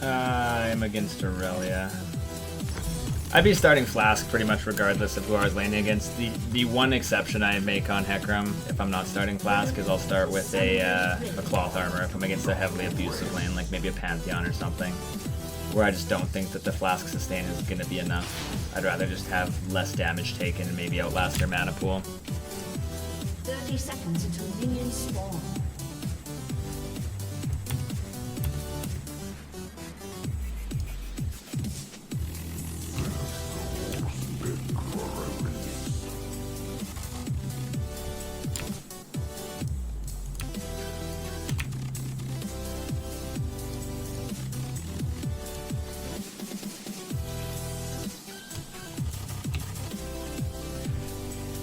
I'm against Irelia. I'd be starting Flask pretty much regardless of who I was laning against. The one exception I make on Hecarim, if I'm not starting Flask, is I'll start with a Cloth Armor if I'm against a heavily abusive lane, like maybe a Pantheon or something, where I just don't think that the Flask sustain is going to be enough. I'd rather just have less damage taken and maybe outlast their mana pool. 30 seconds until minions spawn.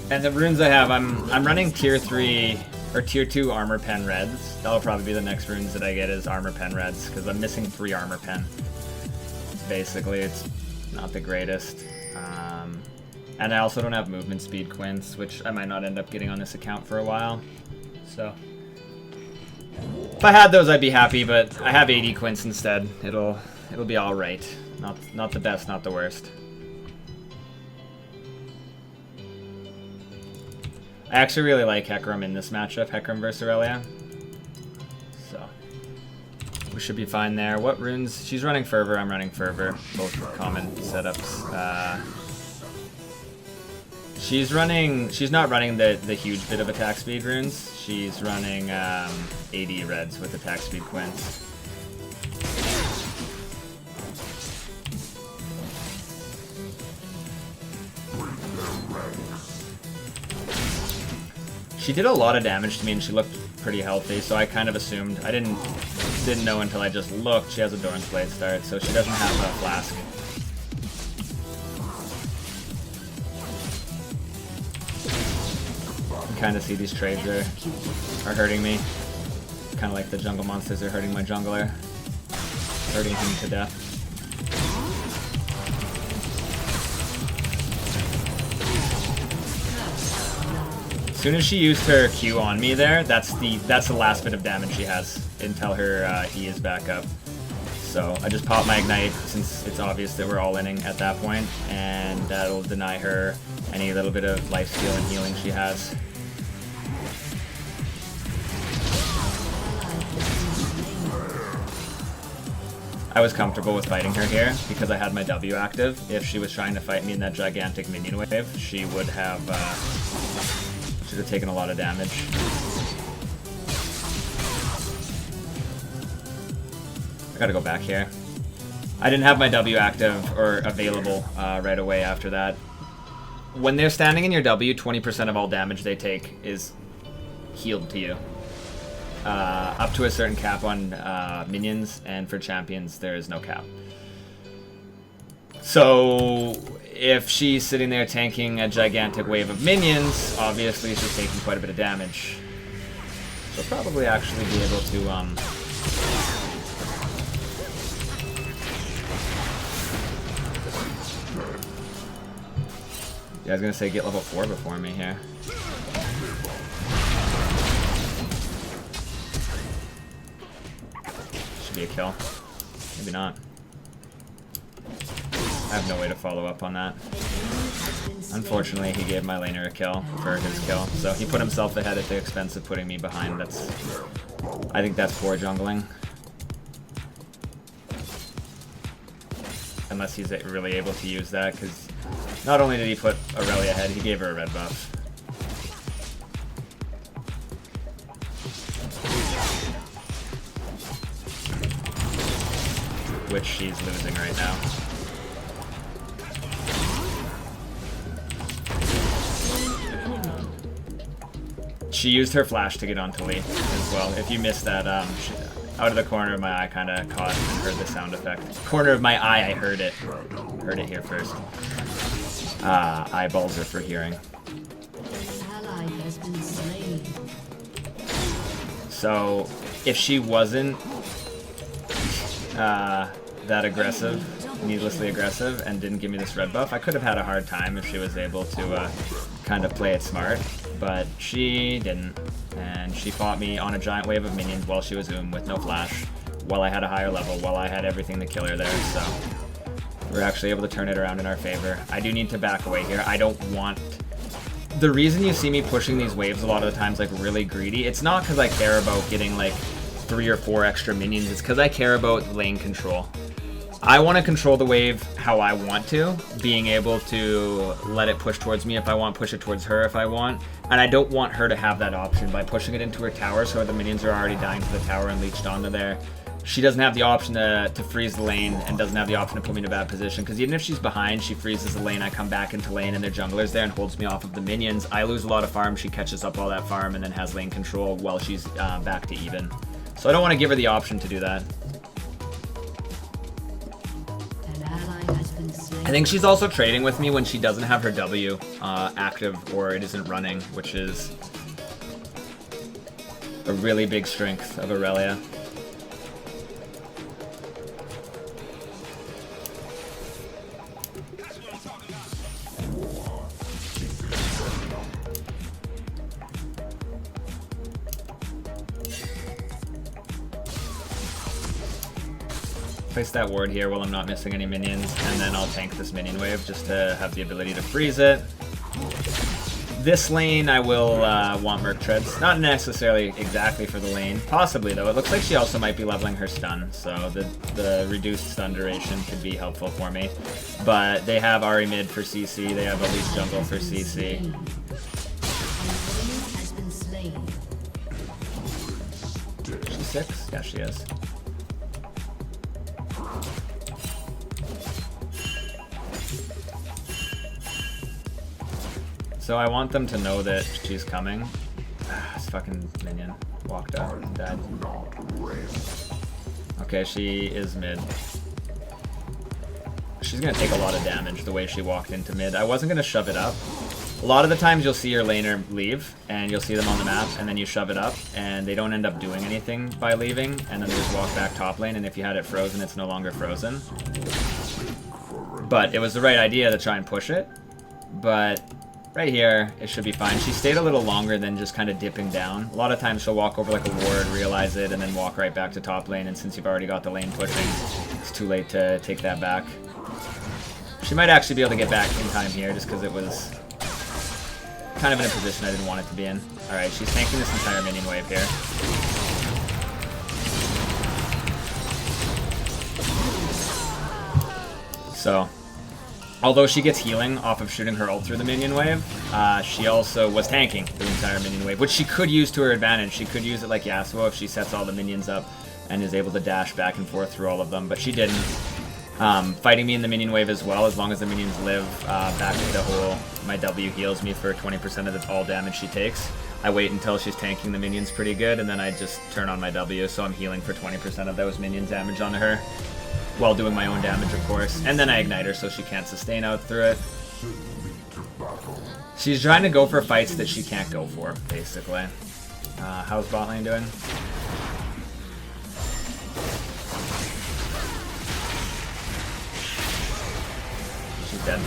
And the runes I have, I'm running tier 3 or tier 2 armor pen reds. That'll probably be the next runes that I get is armor pen reds, because I'm missing 3 armor pen. Basically, it's not the greatest. And I also don't have movement speed quints, which I might not end up getting on this account for a while. So if I had those, I'd be happy, but I have 80 quints instead. It'll be all right. Not the best, not the worst. I actually really like Hecarim in this matchup, Hecarim versus Irelia. So we should be fine there. What runes? She's running Fervor, I'm running Fervor. Both common setups. She's not running the huge bit of attack speed runes. She's running 80 reds with attack speed quints. She did a lot of damage to me and she looked pretty healthy, so I kind of assumed. I didn't know until I just looked. She has a Doran's Blade start, so she doesn't have a Flask. You can kind of see these trades are hurting me. Kind of like the jungle monsters are hurting my jungler. Hurting him to death. As soon as she used her Q on me there, that's the last bit of damage she has until her E is back up. So I just pop my Ignite since it's obvious that we're all inning at that point, and that'll deny her any little bit of lifesteal and healing she has. I was comfortable with fighting her here because I had my W active. If she was trying to fight me in that gigantic minion wave, she would have taken a lot of damage. I gotta go back here. I didn't have my W active or available right away after that. When they're standing in your W, 20% of all damage they take is healed to you. Up to a certain cap on minions, and for champions there is no cap. So if she's sitting there tanking a gigantic wave of minions, obviously she's taking quite a bit of damage. She'll probably actually be able to yeah, I was gonna say get level 4 before me here. Should be a kill. Maybe not. I have no way to follow up on that. Unfortunately, he gave my laner a kill for his kill, so he put himself ahead at the expense of putting me behind. I think that's poor jungling. Unless he's really able to use that, because not only did he put Irelia ahead, he gave her a red buff. Which she's losing right now. She used her flash to get onto Lee as well. If you missed that, out of the corner of my eye, kind of caught and heard the sound effect. Corner of my eye, I heard it. Heard it here first. Eyeballs are for hearing. So, if she wasn't that aggressive, needlessly aggressive, and didn't give me this red buff, I could have had a hard time if she was able to kind of play it smart. But she didn't, and she fought me on a giant wave of minions while she was with no flash, while I had a higher level, while I had everything to kill her there, so we're actually able to turn it around in our favor. I do need to back away here. I don't want... The reason you see me pushing these waves a lot of the times like really greedy, it's not because I care about getting like 3 or 4 extra minions, it's because I care about lane control. I want to control the wave how I want to, being able to let it push towards me if I want, push it towards her if I want, and I don't want her to have that option by pushing it into her tower so the minions are already dying to the tower and leeched onto there. She doesn't have the option to freeze the lane and doesn't have the option to put me in a bad position, because even if she's behind, she freezes the lane, I come back into lane and their jungler's there and holds me off of the minions. I lose a lot of farm, she catches up all that farm and then has lane control while she's back to even. So I don't want to give her the option to do that. I think she's also trading with me when she doesn't have her W active or it isn't running, which is a really big strength of Irelia. Place that ward here while I'm not missing any minions, and then I'll tank this minion wave just to have the ability to freeze it. This lane I will want Merc Treads. Not necessarily exactly for the lane. Possibly though. It looks like she also might be leveling her stun, so the reduced stun duration could be helpful for me. But they have Ahri mid for CC, they have Elise jungle for CC. She's 6? Yeah, she is. So I want them to know that she's coming. This fucking minion walked up and died. Okay, she is mid. She's gonna take a lot of damage the way she walked into mid. I wasn't gonna shove it up. A lot of the times you'll see your laner leave, and you'll see them on the map, and then you shove it up, and they don't end up doing anything by leaving, and then they just walk back top lane, and if you had it frozen, it's no longer frozen. But it was the right idea to try and push it, but right here, it should be fine. She stayed a little longer than just kind of dipping down. A lot of times she'll walk over like a ward, realize it, and then walk right back to top lane, and since you've already got the lane pushing, it's too late to take that back. She might actually be able to get back in time here, just because it was kind of in a position I didn't want it to be in. Alright, she's tanking this entire minion wave here. So, although she gets healing off of shooting her ult through the minion wave, she also was tanking the entire minion wave, which she could use to her advantage. She could use it like Yasuo if she sets all the minions up and is able to dash back and forth through all of them, but she didn't. Fighting me in the minion wave as well, as long as the minions live back to the hole. My W heals me for 20% of all damage she takes. I wait until she's tanking the minions pretty good, and then I just turn on my W, so I'm healing for 20% of those minions damage onto her, while doing my own damage, of course. And then I ignite her so she can't sustain out through it. She's trying to go for fights that she can't go for, basically. How's bot lane doing? She's dead.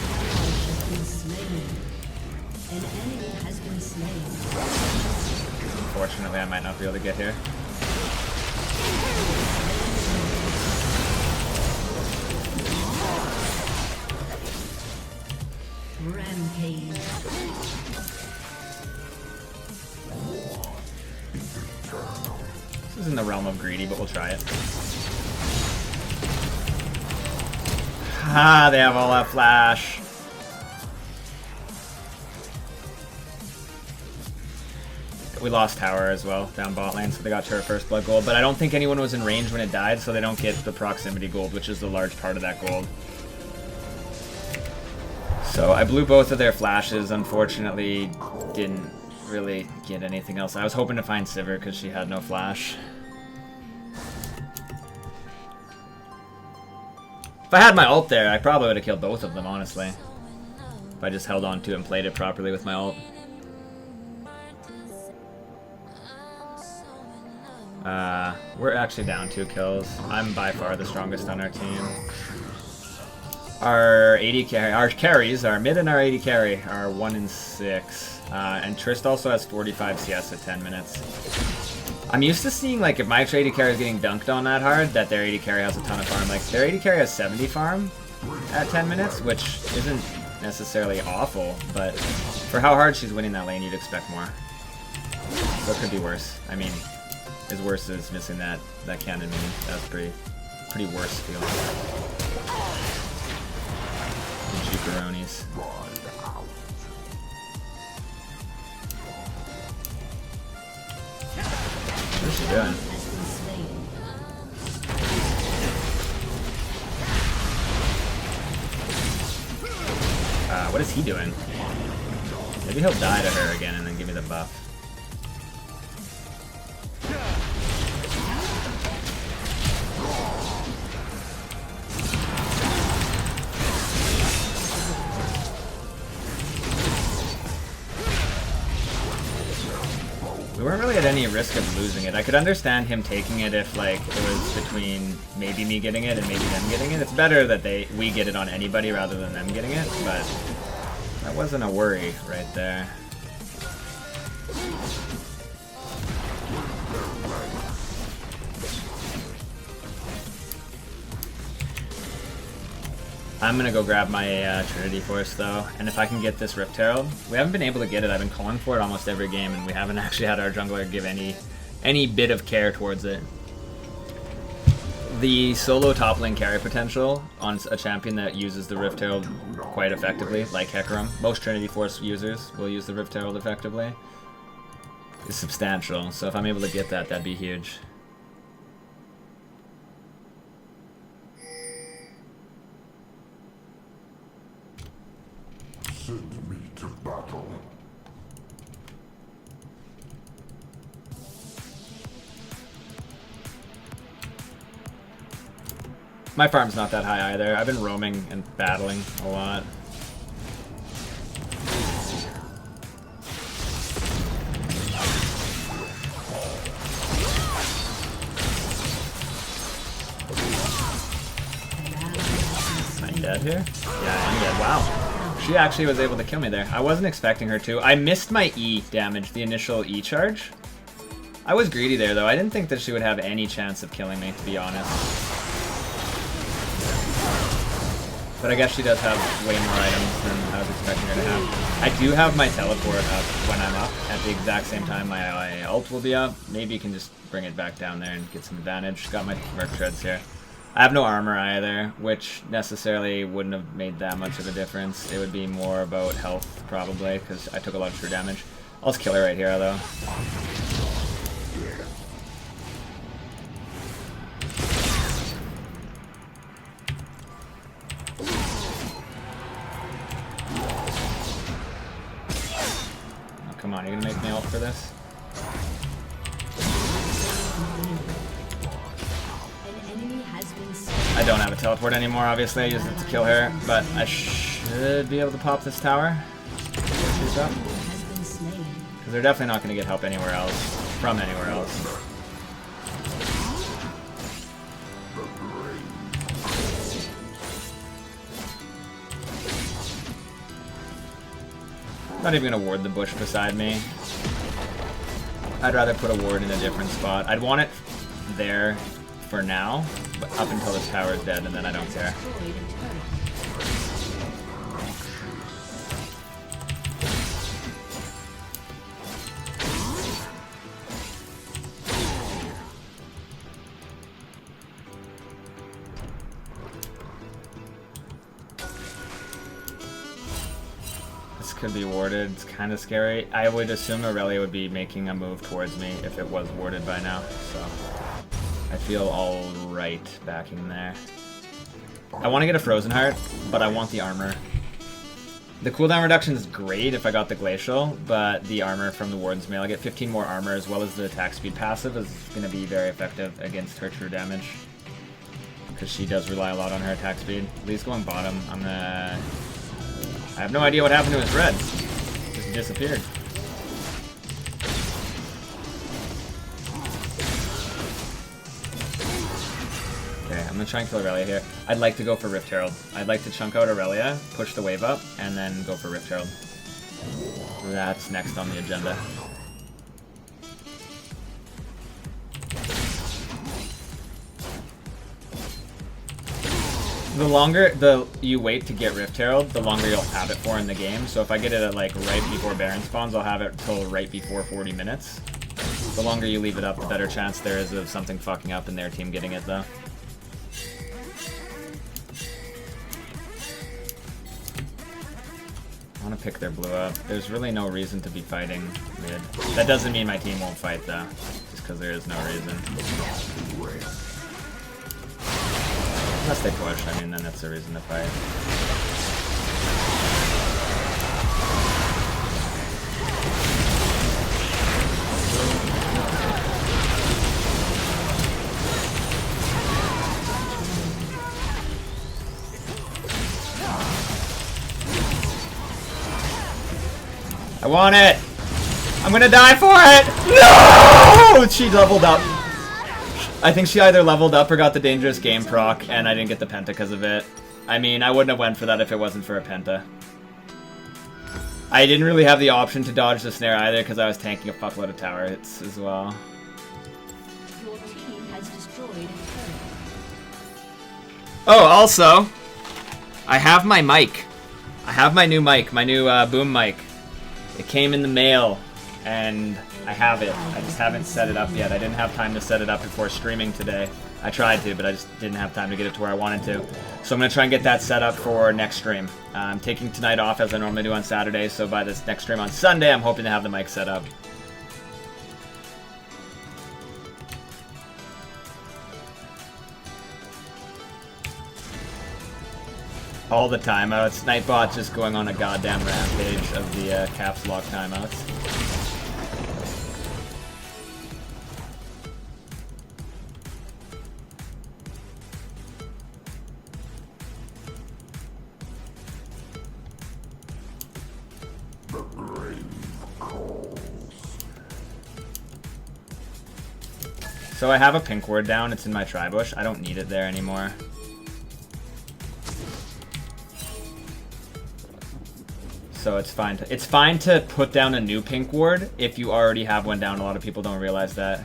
Unfortunately, I might not be able to get here. Rampage. This is in the realm of greedy, but we'll try it. Ah, they have all that flash. We lost tower as well, down bot lane, so they got to her first blood gold, but I don't think anyone was in range when it died, so they don't get the proximity gold, which is the large part of that gold. So I blew both of their flashes, unfortunately didn't really get anything else. I was hoping to find Sivir because she had no flash. If I had my ult there, I probably would have killed both of them, honestly. If I just held on to it and played it properly with my ult. We're actually down 2 kills. I'm by far the strongest on our team. Our carries, our mid and our AD carry are 1 and 6. And Trist also has 45 CS at 10 minutes. I'm used to seeing, like, if my extra AD carry is getting dunked on that hard, that their AD carry has a ton of farm. Like, their AD carry has 70 farm at 10 minutes, which isn't necessarily awful, but for how hard she's winning that lane, you'd expect more. So it could be worse. I mean, as worse as missing that cannon minion. That's pretty worse feeling. Jukeronis. What's she doing? What is he doing? Maybe he'll die to her again and then give me the buff. We weren't really at any risk of losing it. I could understand him taking it if, like, it was between maybe me getting it and maybe them getting it. It's better that we get it on anybody rather than them getting it, but that wasn't a worry right there. I'm gonna go grab my Trinity Force though, and if I can get this Rift Herald, we haven't been able to get it. I've been calling for it almost every game, and we haven't actually had our jungler give any bit of care towards it. The solo top lane carry potential on a champion that uses the Rift Herald quite effectively, like Hecarim, most Trinity Force users will use the Rift Herald effectively, is substantial. So if I'm able to get that, that'd be huge. Send me to battle. My farm's not that high either. I've been roaming and battling a lot. Am I dead here? Yeah, I'm dead. Wow. She actually was able to kill me there. I wasn't expecting her to. I missed my E damage, the initial E charge. I was greedy there though. I didn't think that she would have any chance of killing me, to be honest. But I guess she does have way more items than I was expecting her to have. I do have my teleport up when I'm up. At the exact same time my ult will be up. Maybe you can just bring it back down there and get some advantage. Got my Merc Treads here. I have no armor either, which necessarily wouldn't have made that much of a difference. It would be more about health, probably, because I took a lot of true damage. I'll just kill her right here, though. Oh, come on, you're gonna make me ult for this? I don't have a teleport anymore, obviously. I used it to kill her, but I should be able to pop this tower. She's up. Because they're definitely not going to get help anywhere else, from anywhere else. Not even going to ward the bush beside me. I'd rather put a ward in a different spot. I'd want it there for now, but up until this tower is dead, and then I don't care. This could be warded. It's kind of scary. I would assume Irelia would be making a move towards me if it was warded by now, so I feel alright backing there. I want to get a Frozen Heart, but I want the armor. The cooldown reduction is great if I got the Glacial, but the armor from the Warden's Mail, I get 15 more armor as well as the attack speed passive is going to be very effective against her true damage. Because she does rely a lot on her attack speed. Lee's going bottom. I have no idea what happened to his red. Just disappeared. Okay, I'm gonna try and kill Irelia here. I'd like to go for Rift Herald. I'd like to chunk out Irelia, push the wave up, and then go for Rift Herald. That's next on the agenda. the longer you wait to get Rift Herald, the longer you'll have it for in the game. So if I get it at like right before Baron spawns, I'll have it till right before 40 minutes. The longer you leave it up, the better chance there is of something fucking up and their team getting it though. I want to pick their blue up. There's really no reason to be fighting mid. That doesn't mean my team won't fight though, just because there is no reason. Unless they push, I mean, then that's a reason to fight. I want it! I'm gonna die for it! No! She leveled up. I think she either leveled up or got the dangerous game proc, and I didn't get the penta because of it. I mean, I wouldn't have went for that if it wasn't for a penta. I didn't really have the option to dodge the snare either because I was tanking a fuckload of tower hits as well. Your team has destroyed a turret. Oh, also, I have my mic. I have my new mic, my new boom mic. It came in the mail, and I have it. I just haven't set it up yet. I didn't have time to set it up before streaming today. I tried to, but I just didn't have time to get it to where I wanted to. So I'm going to try and get that set up for next stream. I'm taking tonight off as I normally do on Saturday, so by this next stream on Sunday, I'm hoping to have the mic set up. All the timeouts. Nightbot just going on a goddamn rampage of the caps lock timeouts. The grave calls. So I have a pink ward down. It's in my tri-bush. I don't need it there anymore. So it's fine to put down a new pink ward if you already have one down. A lot of people don't realize that.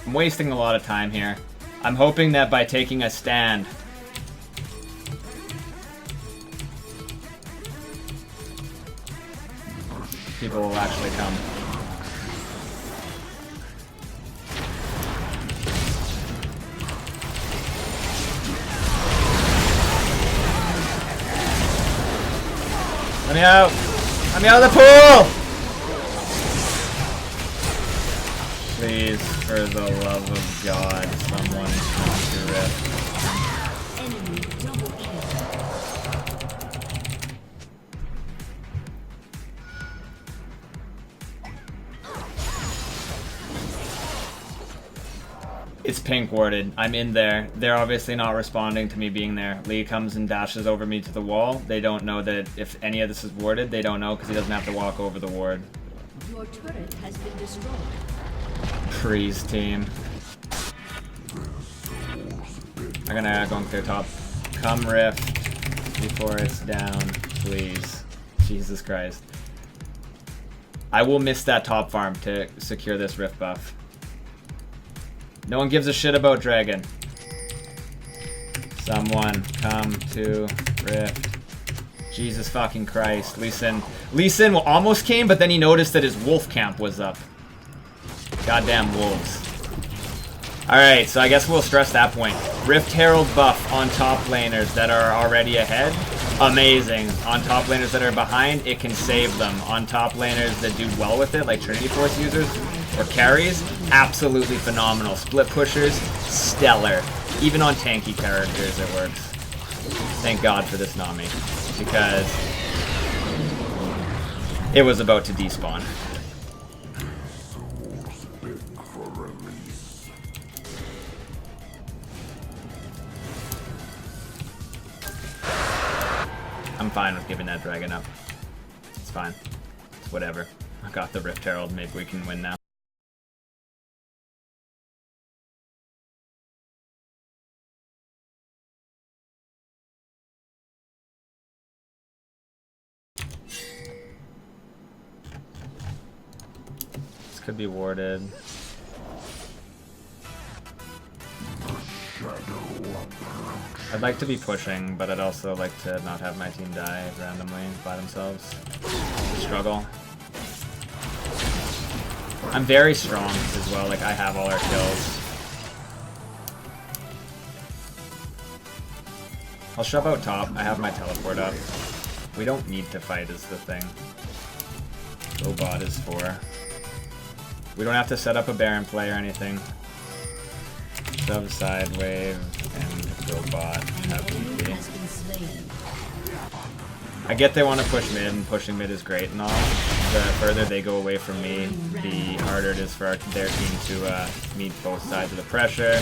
I'm wasting a lot of time here. I'm hoping that by taking a stand, people will actually come. Let me out! Let me out of the pool! Please, for the love of God, someone come to Rift. Enemy double kill. It's pink warded. I'm in there. They're obviously not responding to me being there. Lee comes and dashes over me to the wall. They don't know that if any of this is warded. They don't know because he doesn't have to walk over the ward. Your turret has been destroyed. Freeze team. I'm gonna go and clear top. Come Rift before it's down, please. Jesus Christ. I will miss that top farm to secure this Rift buff. No one gives a shit about Dragon. Someone come to Rift. Jesus fucking Christ. Lee Sin almost came, but then he noticed that his wolf camp was up. Goddamn wolves. Alright, so I guess we'll stress that point. Rift Herald buff on top laners that are already ahead. Amazing. On top laners that are behind, it can save them. On top laners that do well with it, like Trinity Force users or carries, absolutely phenomenal. Split pushers, stellar. Even on tanky characters, it works. Thank God for this Nami, because it was about to despawn. I'm fine with giving that dragon up. It's fine. It's whatever. I got the Rift Herald. Maybe we can win now. This could be warded. I'd like to be pushing, but I'd also like to not have my team die randomly by themselves. Struggle. I'm very strong as well, like I have all our kills. I'll shove out top, I have my teleport up. We don't need to fight is the thing. Go bot is 4. We don't have to set up a Baron play or anything. Shove side wave and go bot. Have TP. I get they want to push mid, and pushing mid is great and all. The further they go away from me, the harder it is for their team to meet both sides of the pressure.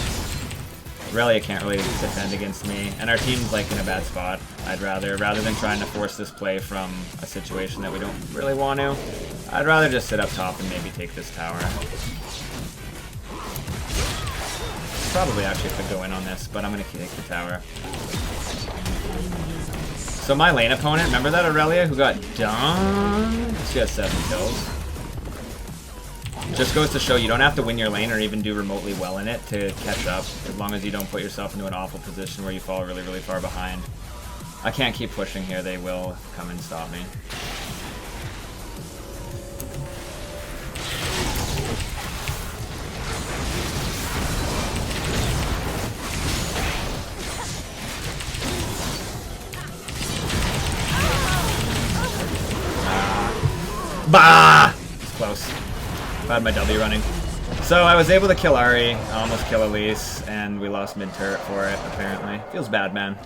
Irelia can't really defend against me, and our team's like in a bad spot. I'd rather than trying to force this play from a situation that we don't really want to, I'd rather just sit up top and maybe take this tower. Probably actually could go in on this, but I'm gonna take the tower. So my lane opponent, remember that Irelia who got done? She has 7 kills. Just goes to show you don't have to win your lane or even do remotely well in it to catch up, as long as you don't put yourself into an awful position where you fall really, really far behind. I can't keep pushing here, they will come and stop me. Bah! It's close. I had my W running. So I was able to kill Ari, almost kill Elise, and we lost mid-turret for it, apparently. Feels bad, man.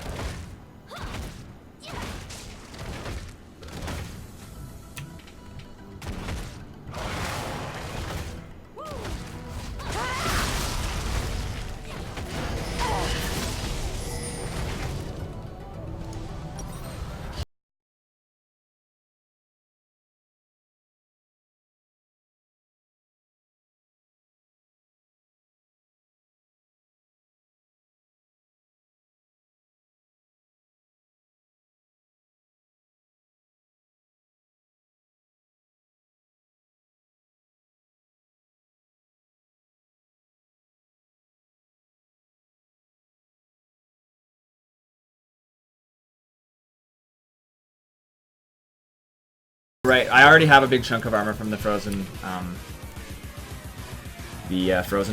Right, I already have a big chunk of armor from the frozen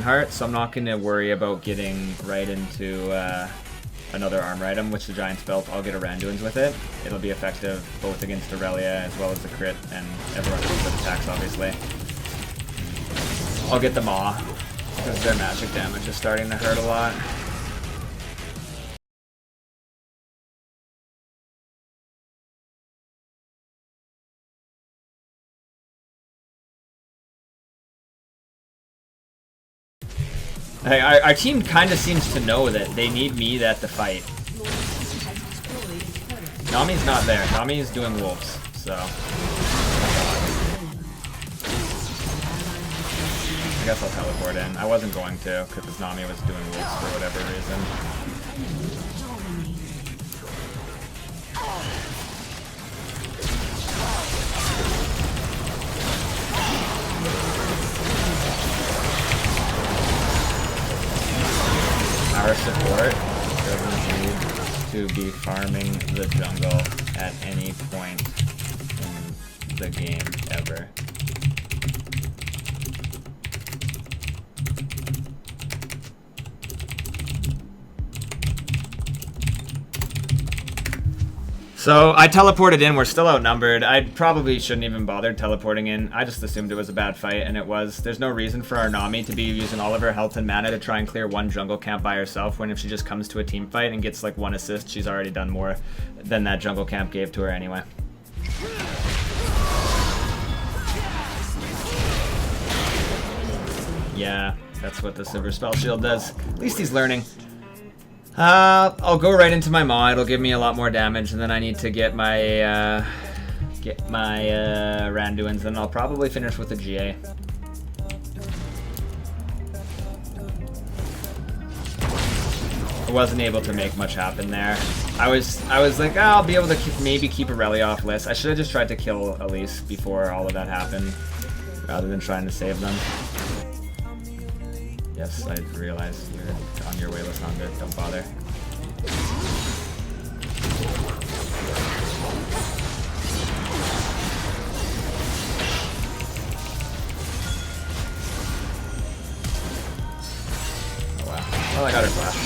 heart, so I'm not going to worry about getting right into another armor item, which the Giant's Belt. I'll get a Randuin's with it. It'll be effective both against Irelia as well as the crit and everyone else that attacks, obviously. I'll get the Maw, because their magic damage is starting to hurt a lot. Hey, our team kind of seems to know that they need me at the fight. Nami's not there. Nami's doing wolves, so. I guess I'll teleport in. I wasn't going to, because Nami was doing wolves for whatever reason. Our support doesn't need to be farming the jungle at any point in the game ever. So I teleported in, we're still outnumbered. I probably shouldn't even bother teleporting in. I just assumed it was a bad fight, and it was. There's no reason for our Nami to be using all of her health and mana to try and clear one jungle camp by herself, when if she just comes to a team fight and gets like 1 assist, she's already done more than that jungle camp gave to her anyway. Yeah, that's what the Silver Spell Shield does. At least he's learning. I'll go right into my Maw. It'll give me a lot more damage, and then I need to get my Randuins, and I'll probably finish with a GA. I wasn't able to make much happen there. I was like, oh, I'll be able to maybe keep Irelia off list. I should have just tried to kill Elise before all of that happened, rather than trying to save them. Yes, I realize you're on your way, Lysandra. Don't bother. Oh, I got her flash.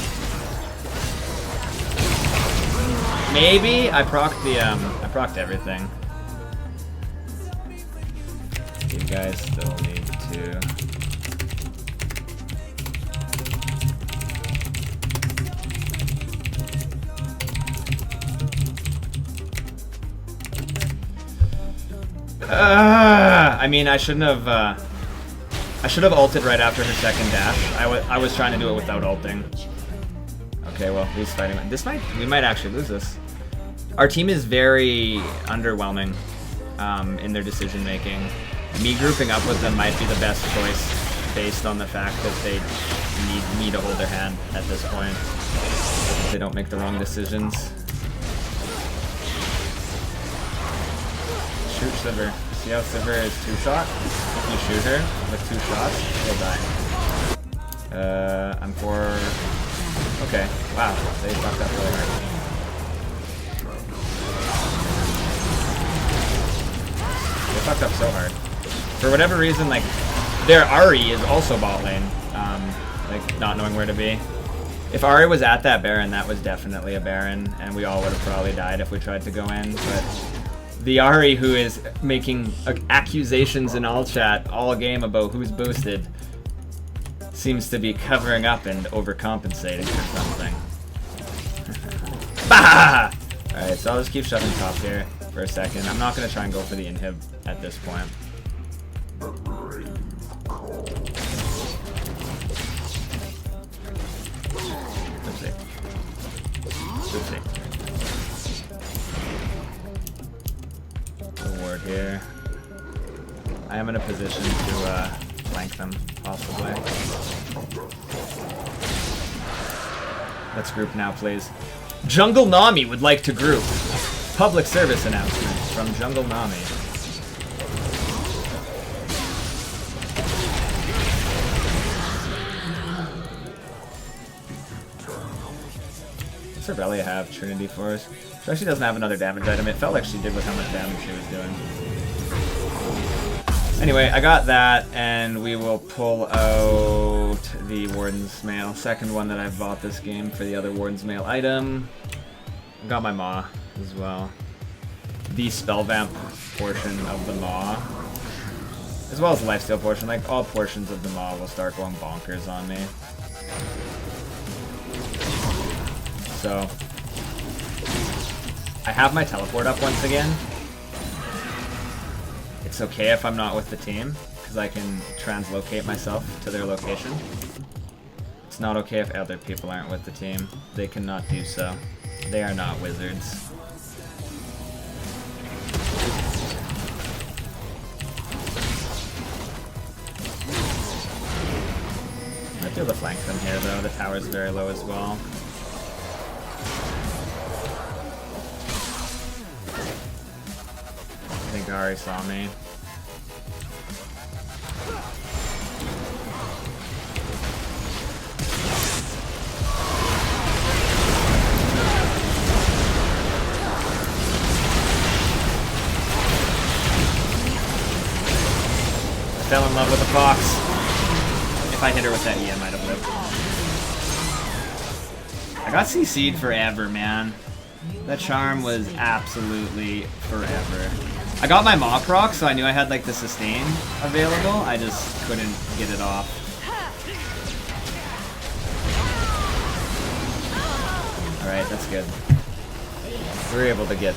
Maybe I procced the I procced everything. You guys still need to. I mean, I shouldn't have. I should have ulted right after her second dash. I was trying to do it without ulting. Okay, well, he's fighting. We might actually lose this. Our team is very underwhelming in their decision making. Me grouping up with them might be the best choice based on the fact that they need me to hold their hand at this point. If they don't make the wrong decisions. Shoot Sivir. See how Sivir is 2-shot? If you shoot her with 2 shots, she'll die. I'm for... Okay, wow, they fucked up really hard. They fucked up so hard. For whatever reason, like, their Ahri is also bot lane, like, not knowing where to be. If Ahri was at that Baron, that was definitely a Baron, and we all would have probably died if we tried to go in, but... The Ahri who is making accusations in all chat all game about who's boosted seems to be covering up and overcompensating for something. Bah! Alright, so I'll just keep shoving top here for a second. I'm not going to try and go for the inhib at this point. Oopsie. Oopsie. Ward here. I am in a position to flank them, possibly. Let's group now, please. Jungle Nami would like to group. Public service announcement from Jungle Nami. Does Irelia have Trinity Force? She actually doesn't have another damage item. It felt like she did with how much damage she was doing. Anyway, I got that, and we will pull out the Warden's Mail. Second one that I've bought this game for the other Warden's Mail item. I got my Maw as well. The Spellvamp portion of the Maw. As well as the Lifesteal portion. Like, all portions of the Maw will start going bonkers on me. So, I have my teleport up once again. It's okay if I'm not with the team, because I can translocate myself to their location. It's not okay if other people aren't with the team. They cannot do so. They are not wizards. I might be able to flank them here though. The tower's very low as well. I think Ahri saw me. I fell in love with the fox. If I hit her with that E, I might have lived. I got CC'd forever, man. That charm was absolutely forever. I got my Maw proc, so I knew I had like the sustain available. I just couldn't get it off. Alright, that's good. We were able to get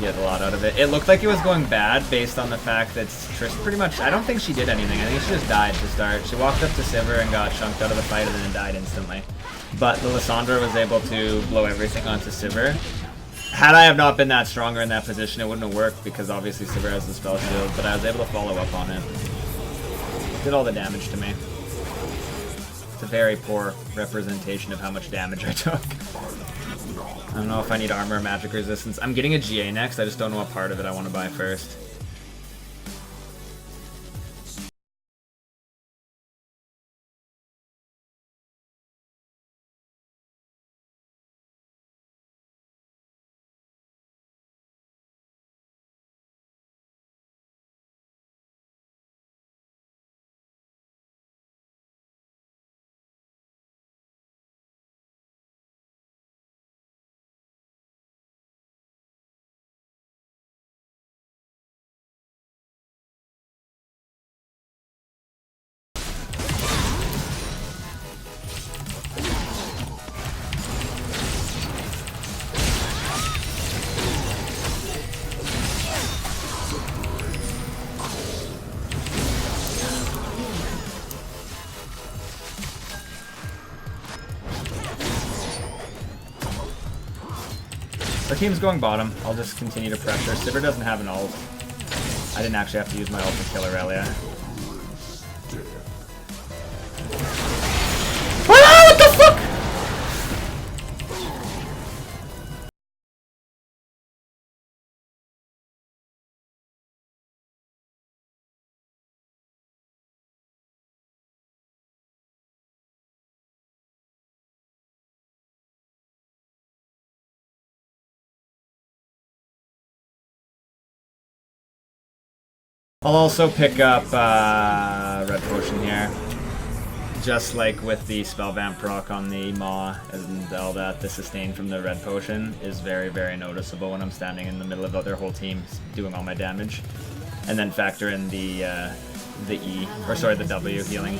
a lot out of it. It looked like it was going bad based on the fact that Trish pretty much, I don't think she did anything. I think she just died to start. She walked up to Sivir and got chunked out of the fight and then died instantly. But the Lissandra was able to blow everything onto Sivir. Had I have not been that stronger in that position, it wouldn't have worked because obviously Sivir has the spell shield, but I was able to follow up on it. Did all the damage to me. It's a very poor representation of how much damage I took. I don't know if I need armor or magic resistance. I'm getting a GA next, I just don't know what part of it I want to buy first. Our team's going bottom. I'll just continue to pressure. Sivir doesn't have an ult. I didn't actually have to use my ult to kill Irelia. Ah, what the fuck? I'll also pick up Red Potion here. Just like with the Spell Vamp proc on the Maw and all that, the sustain from the Red Potion is very, very noticeable when I'm standing in the middle of their whole team doing all my damage. And then factor in the E, or sorry, the W healing.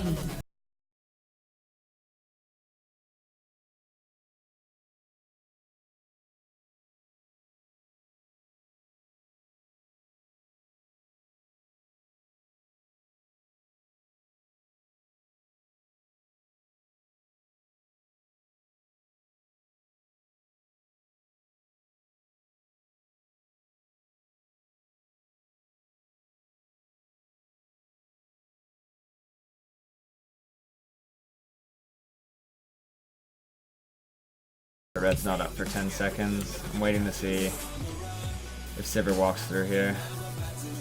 The red's not up for 10 seconds. I'm waiting to see if Sivir walks through here,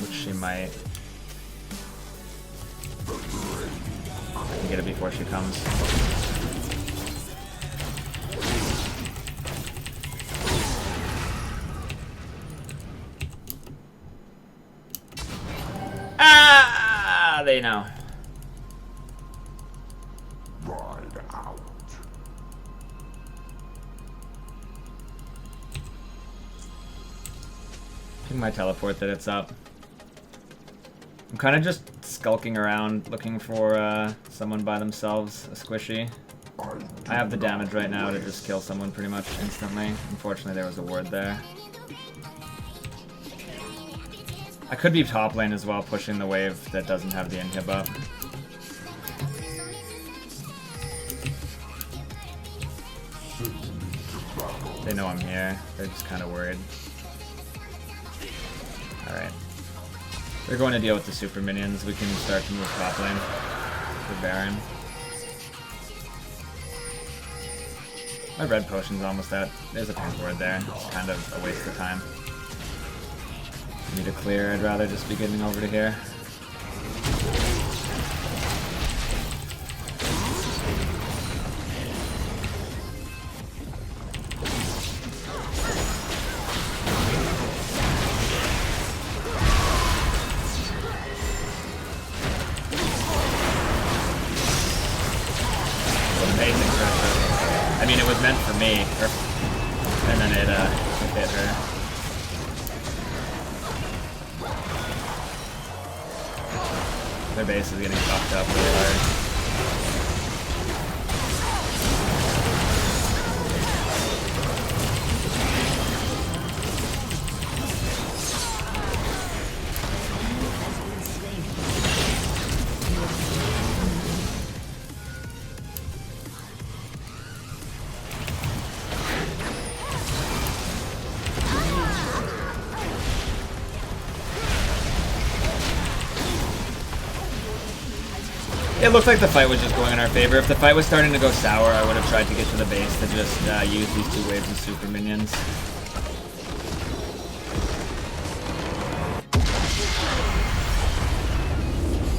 which she might. I can get it before she comes. Ah! They know. My teleport that it's up. I'm kind of just skulking around looking for someone by themselves, a squishy. I have the damage right now to just kill someone pretty much instantly. Unfortunately there was a ward there. I could be top lane as well, pushing the wave that doesn't have the inhib up. They know I'm here, they're just kind of worried. Alright. They're going to deal with the super minions. We can start to move top lane for Baron. My red potion's almost out. There's a pink ward there. It's kind of a waste of time. Need to clear. I'd rather just be getting over to here. I mean, it was meant for me, and then it hit her. Their base is getting fucked up really hard. It looked like the fight was just going in our favor. If the fight was starting to go sour, I would have tried to get to the base to just use these two waves of super minions.